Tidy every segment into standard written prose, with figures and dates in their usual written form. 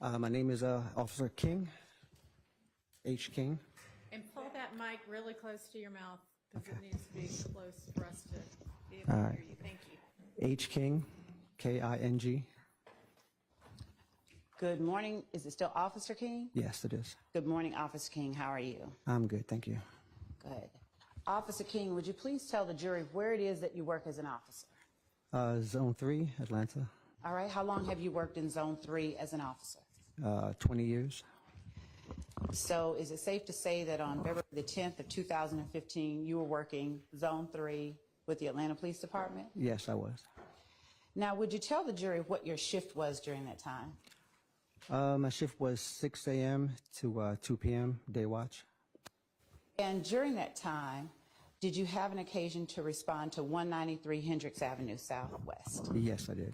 My name is Officer King, H. King. And pull that mic really close to your mouth because it needs to be close for us to be able to hear you. Thank you. H. King, K-I-N-G. Good morning. Is it still Officer King? Yes, it is. Good morning, Officer King. How are you? I'm good, thank you. Good. Officer King, would you please tell the jury where it is that you work as an officer? Zone 3, Atlanta. All right. How long have you worked in Zone 3 as an officer? 20 years. So is it safe to say that on February the 10th of 2015, you were working Zone 3 with the Atlanta Police Department? Yes, I was. Now, would you tell the jury what your shift was during that time? My shift was 6 a.m. to 2 p.m., day watch. And during that time, did you have an occasion to respond to 193 Hendricks Avenue Southwest? Yes, I did.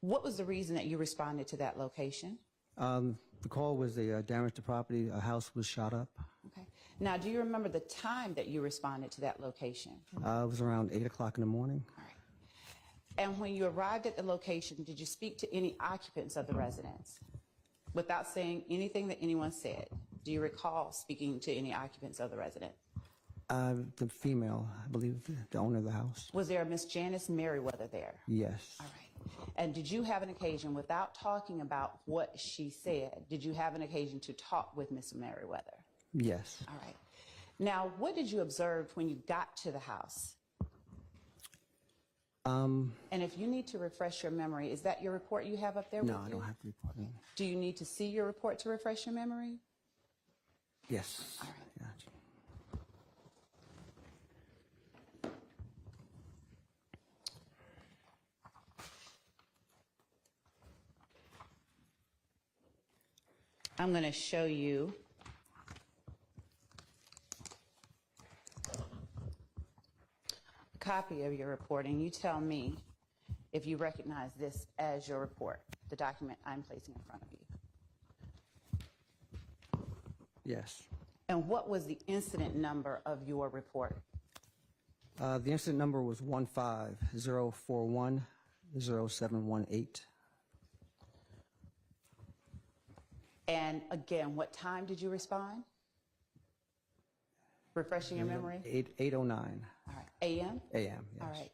What was the reason that you responded to that location? The call was the damage to property. A house was shot up. Okay. Now, do you remember the time that you responded to that location? It was around 8 o'clock in the morning. All right. And when you arrived at the location, did you speak to any occupants of the residence? Without saying anything that anyone said, do you recall speaking to any occupants of the residence? The female, I believe, the owner of the house. Was there a Miss Janice Merriweather there? Yes. All right. And did you have an occasion, without talking about what she said, did you have an occasion to talk with Miss Merriweather? Yes. All right. Now, what did you observe when you got to the house? And if you need to refresh your memory, is that your report you have up there? No, with I you? don't have the report. No. Do you need to see your report to refresh your memory? Yes. All right. Gotcha. I'm going to show you a copy of your report, and you tell me if you recognize this as your report, the document I'm placing in front of you. Yes. And what was the incident number of your report? The incident number was 150410718. And again, what time did you respond? Refreshing your memory? 8:09 All right. A.m.? a.m. Yes. All right.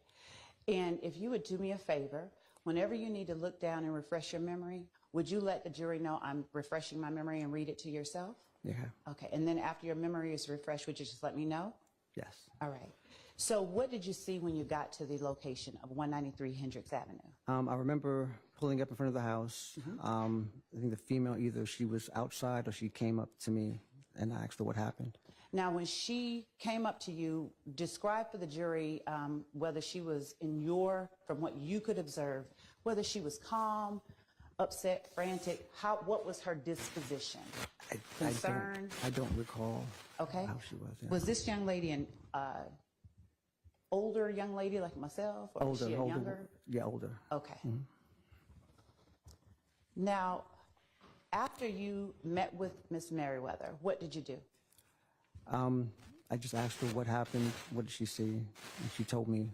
And if you would do me a favor, whenever you need to look down and refresh your memory, would you let the jury know I'm refreshing my memory and read it to yourself? Yeah. Okay. And then after your memory is refreshed, would you just let me know? Yes. All right. So what did you see when you got to the location of 193 Hendricks Avenue? I remember pulling up in front of the house. I think the female, either she was outside or she came up to me and I asked her what happened. Now, when she came up to you, describe for the jury whether she was from what you could observe, whether she was calm, upset, frantic, what was her disposition? Concerned? I don't recall Okay. how she was. Yeah. Was this young lady an older young lady like myself, or was she a younger? Yeah, older. Okay. Now, after you met with Miss Merriweather, what did you do? I just asked her what happened, what did she see, and she told me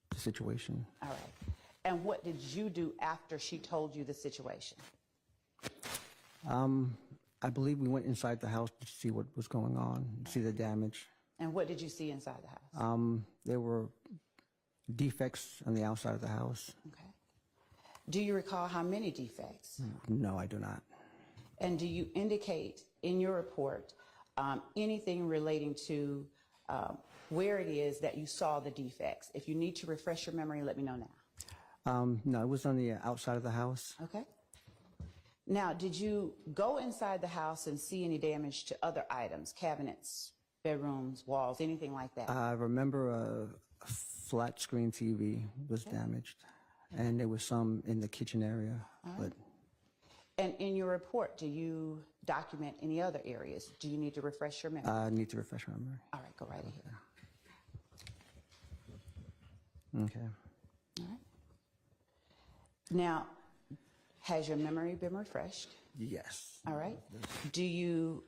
the situation. All right. And what did you do after she told you the situation? I believe we went inside the house to see what was going on, see the damage. And what did you see inside the house? There were defects on the outside of the house. Okay. Do you recall how many defects? No, I do not. And do you indicate in your report anything relating to where it is that you saw the defects? If you need to refresh your memory, let me know now. No, it was on the outside of the house. Okay. Now, did you go inside the house and see any damage to other items, cabinets, bedrooms, walls, anything like that? I remember a flat screen TV was damaged, and there was some in the kitchen area. But And in your report, do you document any other areas? Do you need to refresh your memory? I need to refresh my memory. All right, go right ahead. Okay. All right. Now, has your memory been refreshed? Yes. All right. Do you,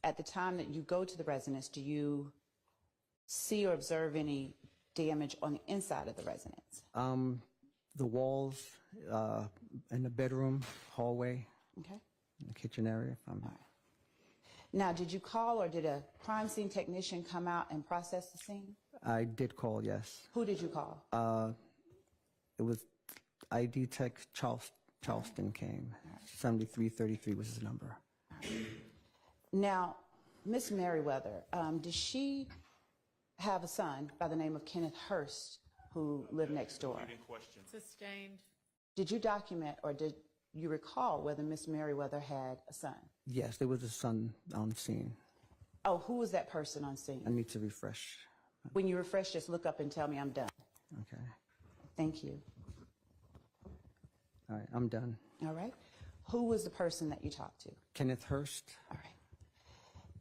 at the time that you go to the residence, do you see or observe any damage on the inside of the residence? The walls in the bedroom, hallway. Okay. kitchen area. Now, did you call or did a crime scene technician come out and process the scene? I did call, yes. Who did you call? It was ID Tech Charleston came. 7333 was his number. Now, Miss Merriweather, did she have a son by the name of Kenneth Hurst who lived next door? Sustained. Did you document or did you recall whether Miss Merriweather had a son? Yes, there was a son on scene. Oh, who was that person on scene? I need to refresh. When you refresh, just look up and tell me I'm done. Okay. Thank you. All right, I'm done. All right. Who was the person that you talked to? Kenneth Hurst. All right.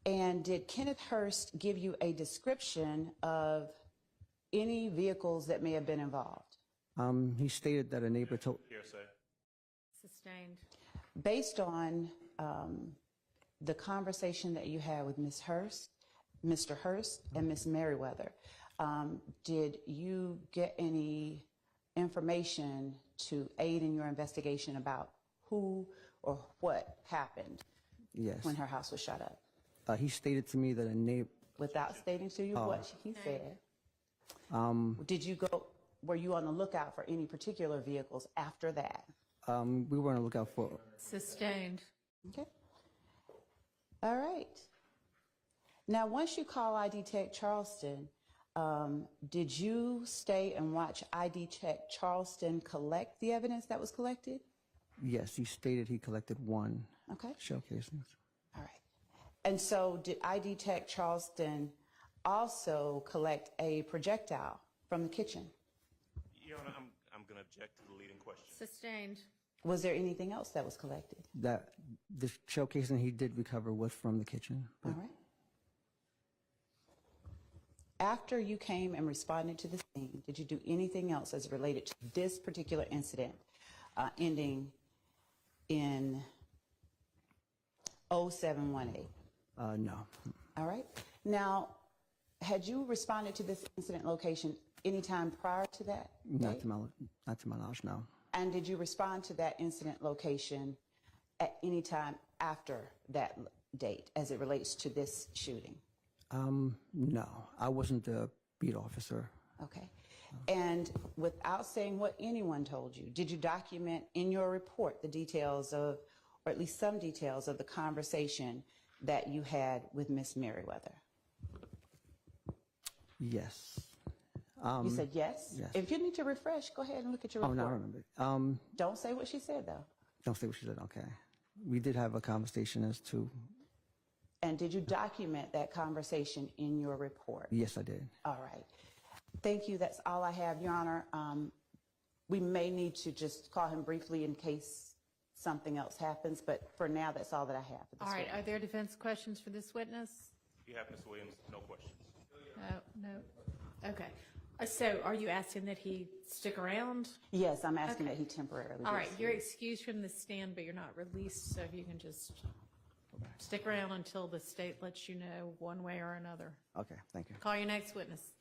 And did Kenneth Hurst give you a description of any vehicles that may have been involved? He stated that a neighbor told. Hearsay. Sustained. Based on the conversation that you had with Ms. Hurst, Mr. Hurst, and Ms. Merriweather, did you get any information to aid in your investigation about who or what happened Yes. when her house was shot up? He stated to me that a neighbor. Without stating to you what he said, did you go? Were you on the lookout for any particular vehicles after that? We were on the lookout for. Sustained. Okay. All right. Now, once you call ID Tech Charleston, did you stay and watch ID Tech Charleston collect the evidence that was collected? Yes, he stated he collected one. Okay. Shell casings. All right. And so did ID Tech Charleston also collect a projectile from the kitchen? Your Honor, I'm going to object to the leading question. Sustained. Was there anything else that was collected? That the shell casing he did recover was from the kitchen. All right. After you came and responded to the scene, did you do anything else as related to this particular incident ending in 0718? No. All right. Now, had you responded to this incident location anytime prior to that Not date? to my knowledge, no. And did you respond to that incident location at any time after that date as it relates to this shooting? No. I wasn't the beat officer. Okay. And without saying what anyone told you, did you document in your report the details of, or at least some details of the conversation that you had with Miss Merriweather? Yes. You said yes? Yes. If you need to refresh, go ahead and look at your Oh, report. now I remember. Don't say what she said, though. Don't say what she said. Okay. We did have a conversation as to. And did you document that conversation in your report? Yes, I did. All right. Thank you. That's all I have, Your Honor. We may need to just call him briefly in case something else happens, but for now, that's all that I have for this All right. witness. Are there defense questions for this witness? You have, Ms. Williams, no questions. No. Okay. So are you asking that he stick around? Yes, I'm asking Okay. that he temporarily. All be right. You're excused. excused from the stand, but you're not released. So if you can just stick around until the state lets you know one way or another. Okay. Thank you. Call your next witness.